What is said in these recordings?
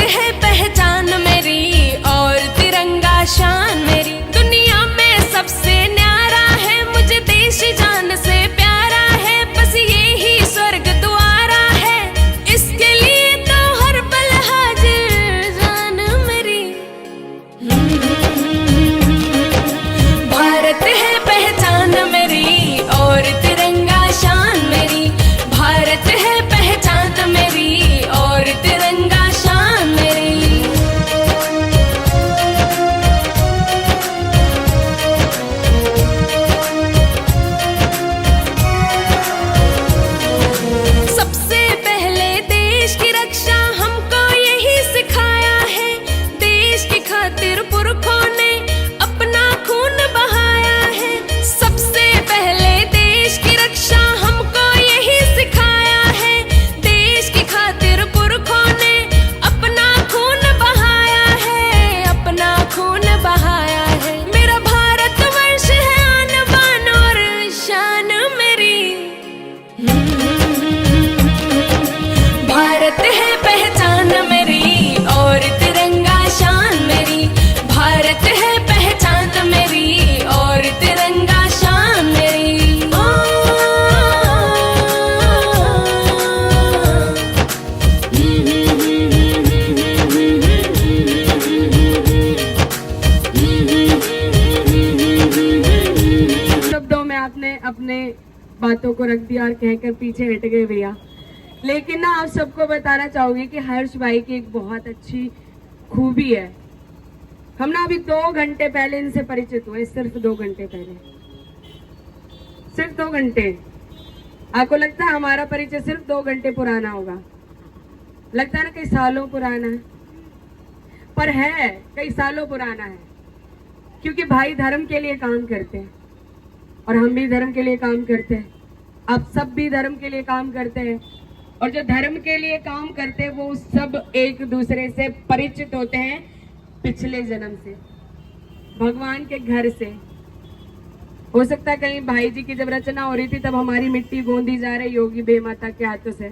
है पहचान मेरी और तिरंगा शान मेरी। दुनिया में सबसे न्यारा है, मुझे देश जान से प्यारा है, बस ये ही स्वर्ग द्वारा है, इसके लिए तो हर पल हाजिर जान मेरी। भारत है पहचान मेरी और तिरंगा शान मेरी। भारत है पहचान मेरी और तिरंगा शान मेरी। सबसे पहले देश की रक्षा हमको यही सिखाया है, देश की खातिर पुरखों ने अपना खून बहाया है। सबसे पहले देश की रक्षा हमको यही सिखाया है, देश की खातिर पुरखों ने अपना खून बहाया है, अपना खून बहाया है। मेरा भारत वर्ष है आन बान और शान मेरी। भारत है पहचान मेरी और तिरंगा शान मेरी। भारत है पहचान मेरी और तिरंगा शान मेरी। शब्दों में आपने अपने बातों को रख दिया और कहकर पीछे हट गए भैया। लेकिन ना आप सबको बताना चाहूंगी कि हर्ष भाई की एक बहुत अच्छी खूबी है। हम ना अभी 2 घंटे पहले इनसे परिचित हुए, सिर्फ 2 घंटे पहले, सिर्फ 2 घंटे। आपको लगता है हमारा परिचय सिर्फ 2 घंटे पुराना होगा? लगता है ना कई सालों पुराना है, पर है कई सालों पुराना है, क्योंकि भाई धर्म के लिए काम करते हैं और हम भी धर्म के लिए काम करते हैं, आप सब भी धर्म के लिए काम करते हैं। और जो धर्म के लिए काम करते हैं वो सब एक दूसरे से परिचित होते हैं पिछले जन्म से, भगवान के घर से। हो सकता है कहीं भाई जी की जब रचना हो रही थी तब हमारी मिट्टी गोंदी जा रही होगी बे माता के हाथों से,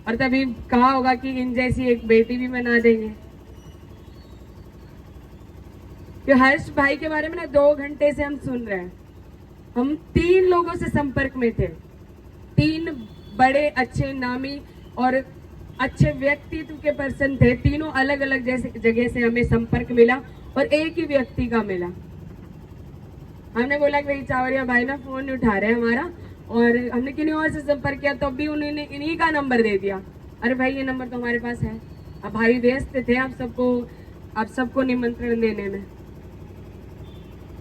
और तभी कहा होगा कि इन जैसी एक बेटी भी बना देंगे। तो हर्ष भाई के बारे में ना 2 घंटे से हम सुन रहे हैं। हम 3 लोगों से संपर्क में थे, 3 बड़े अच्छे नामी और अच्छे व्यक्तित्व के पर्सन थे। तीनों अलग अलग जगह से हमें संपर्क मिला और एक ही व्यक्ति का मिला। हमने बोला कि भाई चावरिया भाई ना फोन नहीं उठा रहे हमारा, और हमने किन्हीं और से संपर्क किया तो भी उन्होंने इन्हीं का नंबर दे दिया। अरे भाई ये नंबर तो हमारे पास है। अब भाई व्यस्त थे आप सबको निमंत्रण देने में,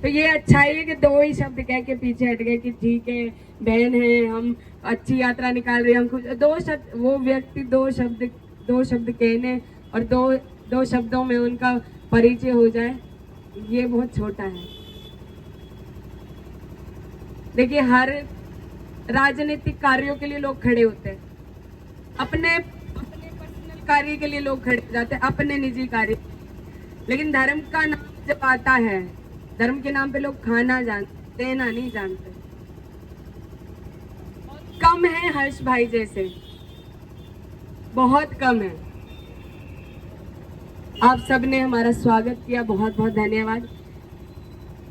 तो ये अच्छा है कि 2 ही शब्द कह के पीछे हट गए कि ठीक है बहन है, हम अच्छी यात्रा निकाल रहे हैं, हम कुछ 2 शब्द, वो व्यक्ति 2 शब्द कहने और 2 शब्दों में उनका परिचय हो जाए, ये बहुत छोटा है। देखिए हर राजनीतिक कार्यों के लिए लोग खड़े होते हैं, अपने पर्सनल कार्य के लिए लोग खड़े हो जाते हैं, अपने निजी कार्य। लेकिन धर्म का नाम जब आता है, धर्म के नाम पे लोग खाना जानते, देना नहीं जानते। कम है हर्ष भाई जैसे, बहुत कम है। आप सबने हमारा स्वागत किया, बहुत बहुत धन्यवाद।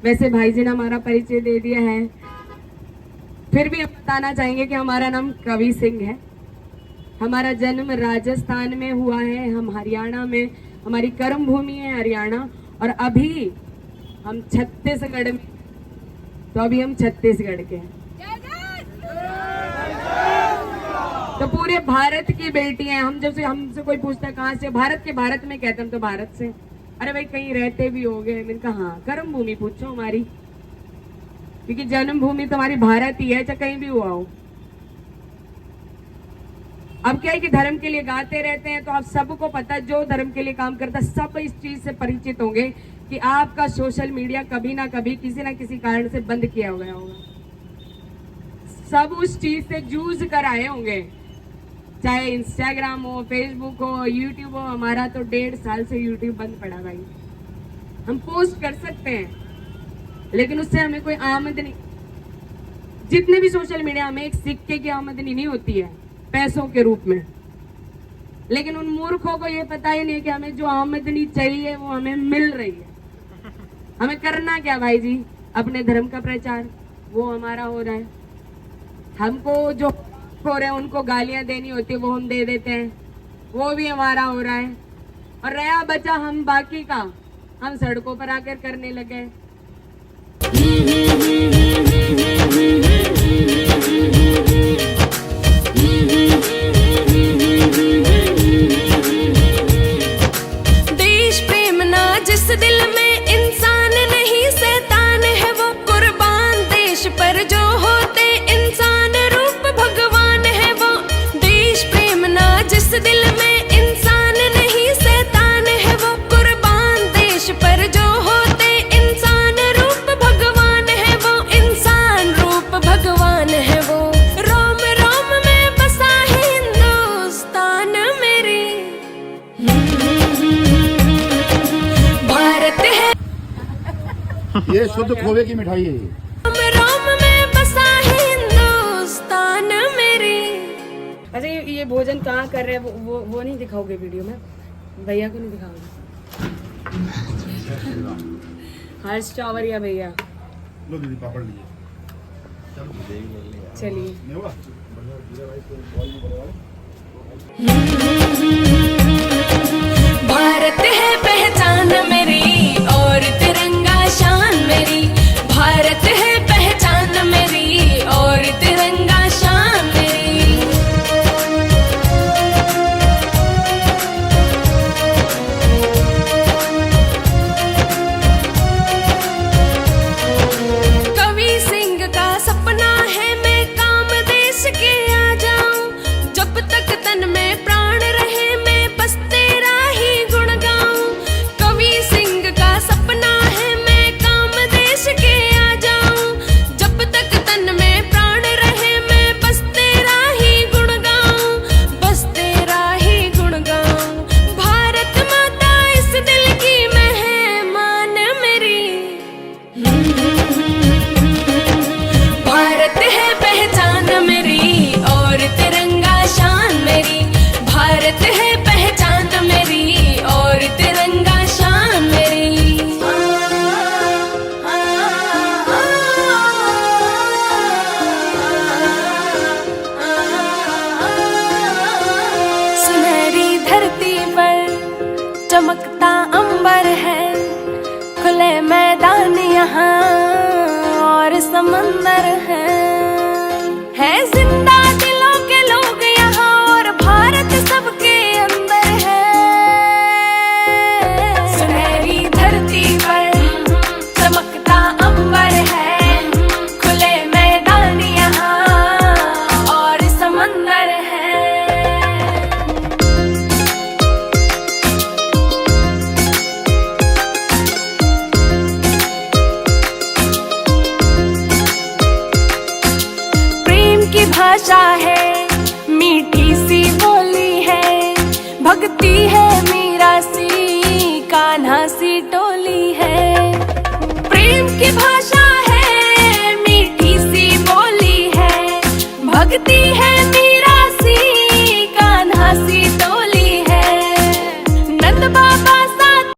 वैसे भाई जी ने हमारा परिचय दे दिया है, फिर भी हम बताना चाहेंगे कि हमारा नाम कवि सिंह है। हमारा जन्म राजस्थान में हुआ है, हम हरियाणा में, हमारी कर्म भूमि है हरियाणा, और अभी हम छत्तीसगढ़ में, तो अभी हम छत्तीसगढ़ के हैं। तो पूरे भारत की बेटी हैं हम। जब से हमसे कोई पूछता है कहाँ से, भारत के, भारत में कहते हम तो भारत से। अरे भाई कहीं रहते भी हो गए? मैंने कहा हाँ, कर्म भूमि पूछो हमारी, क्योंकि जन्मभूमि तो हमारी भारत ही है, चाहे कहीं भी हुआ हो। अब क्या है कि धर्म के लिए गाते रहते हैं, तो आप सबको पता है जो धर्म के लिए काम करता है सब इस चीज से परिचित होंगे कि आपका सोशल मीडिया कभी ना कभी किसी ना किसी कारण से बंद किया गया होगा। सब उस चीज से जूझ कर आए होंगे, चाहे इंस्टाग्राम हो, फेसबुक हो, यूट्यूब हो। हमारा तो 1.5 साल से यूट्यूब बंद पड़ा भाई। हम पोस्ट कर सकते हैं लेकिन उससे हमें कोई आमदनी, जितने भी सोशल मीडिया, हमें एक सिक्के की आमदनी नहीं होती है पैसों के रूप में। लेकिन उन मूर्खों को ये पता ही नहीं है कि हमें जो आमदनी चाहिए वो हमें मिल रही है। हमें करना क्या भाई जी? अपने धर्म का प्रचार वो हमारा हो रहा है। हमको जो हो रहे हैं उनको गालियां देनी होती है वो हम दे देते हैं, वो भी हमारा हो रहा है। और रहा बचा हम बाकी का, हम सड़कों पर आकर करने लगे। देश प्रेम ना जिस दिल में, इंसान नहीं शैतान है वो। कुर्बान देश पर जो होते, इंसान रूप भगवान है वो। देश प्रेम ना जिस दिल में, इंसान नहीं शैतान है वो। कुर्बान देश पर जो होते, इंसान रूप भगवान है वो। इंसान रूप भगवान है वो। रोम रोम में बसा हिंदुस्तान मेरी, भारत है। ये शुद्ध खोवे की मिठाई है। रोम रोम में बसा हिंदुस्तान मेरी। अच्छा ये भोजन कहाँ कर रहे हैं वो नहीं दिखाओगे वीडियो में? भैया को नहीं दिखाओगे? हर्ष चावरिया भैया। लो दीदी पापड़ लीजिए। चलिए नहीं हुआ? भारत है पहचान मेरी और तिरंगा शान मेरी। भारत है पहचान मेरी और तिरंगा शान मेरी। कवि सिंह का सपना है मैं काम देश के आ जाऊं। जब तक तन में प्राण रहे मैं बस तेरा ही गुण गाऊं। कवि सिंह का सपना है मैं काम देश के आ जाऊं। जब तक तन में प्राण रहे मैं बस तेरा ही गुण गाऊं। बस तेरा ही गुण गाऊं। भारत माता इस दिल की मेहमान मेरी। भारत है पहचान मेरी और तिरंगा शान मेरी। भारत है पहचान मेरी और तिरंगा शान मेरी। सुनहरी धरती पर चमकता अंबर है। खुले मैदान यहाँ और समंदर है जिंदा दिलों के लोग यहाँ और भारत सबके अंदर है। सुनहरी धरती पर चमकता अंबर है। खुले मैदान यहाँ और समंदर है। की भाषा है मीठी सी बोली है, भक्ति है।